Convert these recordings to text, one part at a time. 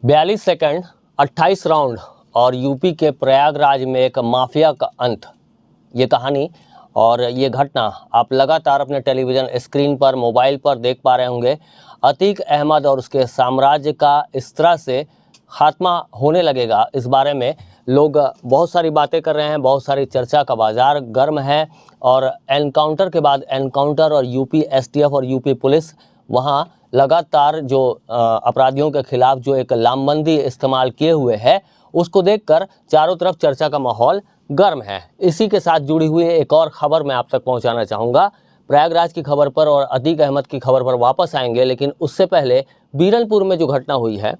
42 second 28 round और UP के प्रयागराज में एक माफिया का अंत। ये कहानी और ये घटना आप लगातार अपने टेलीविज़न स्क्रीन पर, मोबाइल पर देख पा रहे होंगे। अतीक अहमद और उसके साम्राज्य का इस तरह से खात्मा होने लगेगा, इस बारे में लोग बहुत सारी बातें कर रहे हैं, बहुत सारी चर्चा का बाजार गर्म है। और एनकाउंटर के बाद एनकाउंटर और यूपी एसटीएफ और यूपी पुलिस वहाँ लगातार जो अपराधियों के खिलाफ जो एक लामबंदी इस्तेमाल किए हुए है, उसको देखकर चारों तरफ चर्चा का माहौल गर्म है। इसी के साथ जुड़ी हुई एक और खबर मैं आप तक पहुंचाना चाहूँगा। प्रयागराज की खबर पर और अतीक अहमद की खबर पर वापस आएंगे, लेकिन उससे पहले बीरनपुर में जो घटना हुई है,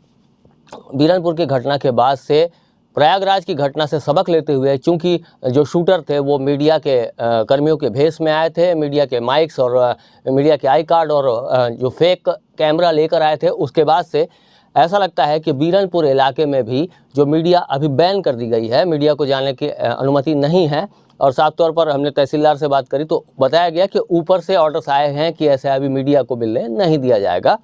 बीरनपुर की घटना के बाद से प्रयागराज की घटना से सबक लेते हुए, चूंकि जो शूटर थे वो मीडिया के कर्मियों के भेष में आए थे, मीडिया के माइक्स और मीडिया के आई कार्ड और जो फेक कैमरा लेकर आए थे, उसके बाद से ऐसा लगता है कि बीरनपुर इलाके में भी जो मीडिया अभी बैन कर दी गई है, मीडिया को जाने की अनुमति नहीं है। और साफ तौर पर हमने तहसीलदार से बात करी तो बताया गया कि ऊपर से ऑर्डर्स आए हैं कि ऐसे अभी मीडिया को मिलने नहीं दिया जाएगा।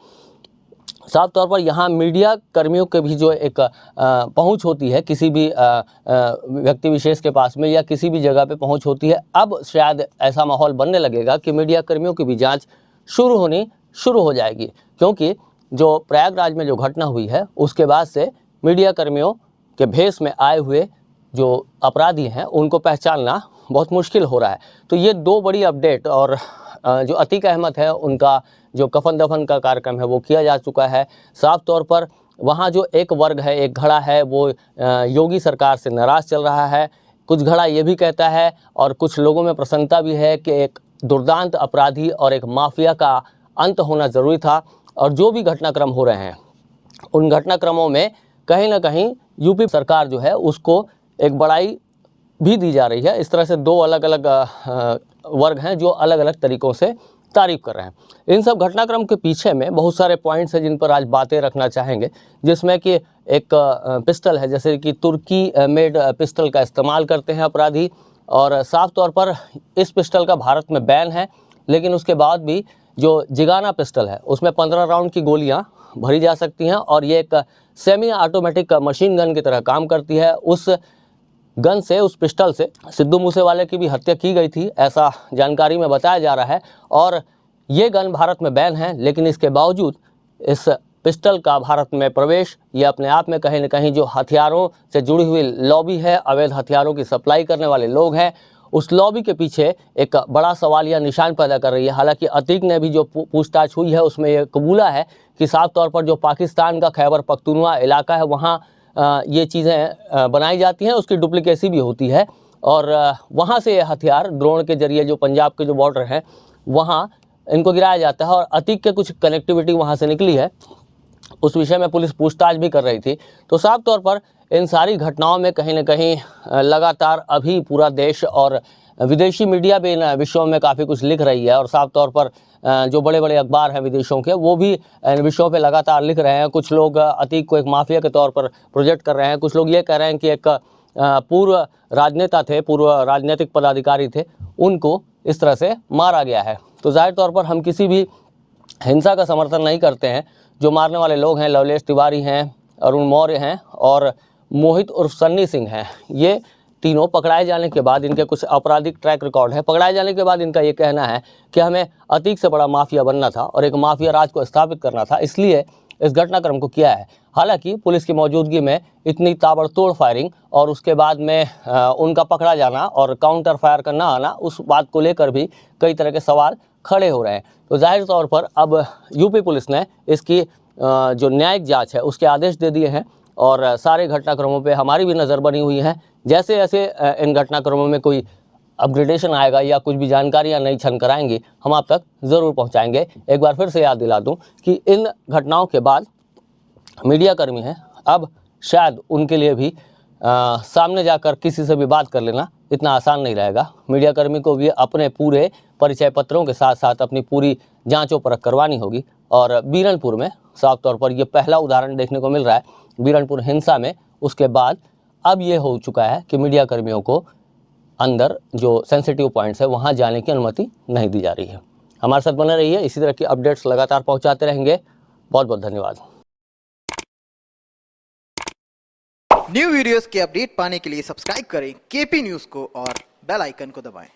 साफ तौर पर यहाँ मीडिया कर्मियों के भी जो एक पहुँच होती है, किसी भी व्यक्ति विशेष के पास में या किसी भी जगह पे पहुँच होती है, अब शायद ऐसा माहौल बनने लगेगा कि मीडिया कर्मियों की भी जांच शुरू हो जाएगी। क्योंकि जो प्रयागराज में जो घटना हुई है, उसके बाद से मीडिया कर्मियों के भेष में आए हुए जो अपराधी हैं उनको पहचानना बहुत मुश्किल हो रहा है। तो ये दो बड़ी अपडेट, और जो अतीक अहमद है उनका जो कफन दफन का कार्यक्रम है वो किया जा चुका है। साफ तौर पर वहाँ जो एक वर्ग है, एक घड़ा है, वो योगी सरकार से नाराज़ चल रहा है। कुछ घड़ा ये भी कहता है और कुछ लोगों में प्रसन्नता भी है कि एक दुर्दांत अपराधी और एक माफिया का अंत होना ज़रूरी था। और जो भी घटनाक्रम हो रहे हैं, उन घटनाक्रमों में कहीं ना कहीं यूपी सरकार जो है उसको एक बड़ाई भी दी जा रही है। इस तरह से दो अलग अलग वर्ग हैं जो अलग अलग तरीक़ों से तारीफ कर रहे हैं। इन सब घटनाक्रम के पीछे में बहुत सारे पॉइंट्स हैं जिन पर आज बातें रखना चाहेंगे, जिसमें कि एक पिस्टल है, जैसे कि तुर्की मेड पिस्टल का इस्तेमाल करते हैं अपराधी। और साफ तौर पर इस पिस्टल का भारत में बैन है, लेकिन उसके बाद भी जो जिगाना पिस्टल है उसमें 15 राउंड की गोलियां भरी जा सकती हैं और ये एक सेमी ऑटोमेटिक मशीन गन की तरह काम करती है। उस गन से, उस पिस्टल से सिद्धू मूसेवाले की भी हत्या की गई थी, ऐसा जानकारी में बताया जा रहा है। और ये गन भारत में बैन है, लेकिन इसके बावजूद इस पिस्टल का भारत में प्रवेश ये अपने आप में कहीं न कहीं जो हथियारों से जुड़ी हुई लॉबी है, अवैध हथियारों की सप्लाई करने वाले लोग हैं, उस लॉबी के पीछे एक बड़ा सवाल या निशान पैदा कर रही है। हालांकि अतीक ने भी जो पूछताछ हुई है उसमें ये कबूला है कि साफ तौर पर जो पाकिस्तान का खैबर पख्तूनख्वा इलाका है वहाँ ये चीज़ें बनाई जाती हैं, उसकी डुप्लीकेसी भी होती है। और वहाँ से ये हथियार ड्रोन के जरिए जो पंजाब के जो बॉर्डर हैं वहाँ इनको गिराया जाता है। और अतीक के कुछ कनेक्टिविटी वहाँ से निकली है, उस विषय में पुलिस पूछताछ भी कर रही थी। तो साफ तौर पर इन सारी घटनाओं में कहीं न कहीं लगातार अभी पूरा देश और विदेशी मीडिया भी इन विषयों में काफ़ी कुछ लिख रही है। और साफ तौर पर जो बड़े बड़े अखबार हैं विदेशों के, वो भी इन विषयों पे लगातार लिख रहे हैं। कुछ लोग अतीक को एक माफिया के तौर पर प्रोजेक्ट कर रहे हैं, कुछ लोग ये कह रहे हैं कि एक पूर्व राजनेता थे, पूर्व राजनीतिक पदाधिकारी थे, उनको इस तरह से मारा गया है। तो जाहिर तौर पर हम किसी भी हिंसा का समर्थन नहीं करते हैं। जो मारने वाले लोग हैं, लवलेश तिवारी हैं, अरुण मौर्य हैं और मोहित उर्फ सन्नी सिंह हैं, ये तीनों पकड़ाए जाने के बाद, इनके कुछ आपराधिक ट्रैक रिकॉर्ड है, पकड़ाए जाने के बाद इनका ये कहना है कि हमें अतीक से बड़ा माफिया बनना था और एक माफिया राज को स्थापित करना था, इसलिए इस घटनाक्रम को किया है। हालांकि पुलिस की मौजूदगी में इतनी ताबड़तोड़ फायरिंग और उसके बाद में उनका पकड़ा जाना और काउंटर फायर का ना आना, उस बात को लेकर भी कई तरह के सवाल खड़े हो रहे हैं। तो जाहिर तौर पर अब यूपी पुलिस ने इसकी जो न्यायिक जाँच है उसके आदेश दे दिए हैं और सारे घटनाक्रमों पे हमारी भी नज़र बनी हुई है। जैसे जैसे इन घटनाक्रमों में कोई अपग्रेडेशन आएगा या कुछ भी जानकारियाँ नई छन कराएंगी, हम आप तक ज़रूर पहुंचाएंगे। एक बार फिर से याद दिला दूं कि इन घटनाओं के बाद मीडिया कर्मी हैं, अब शायद उनके लिए भी सामने जाकर किसी से भी बात कर लेना इतना आसान नहीं रहेगा। मीडिया कर्मी को भी अपने पूरे परिचय पत्रों के साथ साथ अपनी पूरी जाँचों परख करवानी होगी। और बीरनपुर में साफ तौर पर यह पहला उदाहरण देखने को मिल रहा है, बीरनपुर हिंसा में। उसके बाद अब ये हो चुका है कि मीडिया कर्मियों को अंदर जो सेंसिटिव पॉइंट्स है वहाँ जाने की अनुमति नहीं दी जा रही है। हमारे साथ बने रहिए, इसी तरह की अपडेट्स लगातार पहुँचाते रहेंगे। बहुत बहुत धन्यवाद। न्यू वीडियोस के अपडेट पाने के लिए सब्सक्राइब करें केपी न्यूज को और बेल आइकन को दबाएं।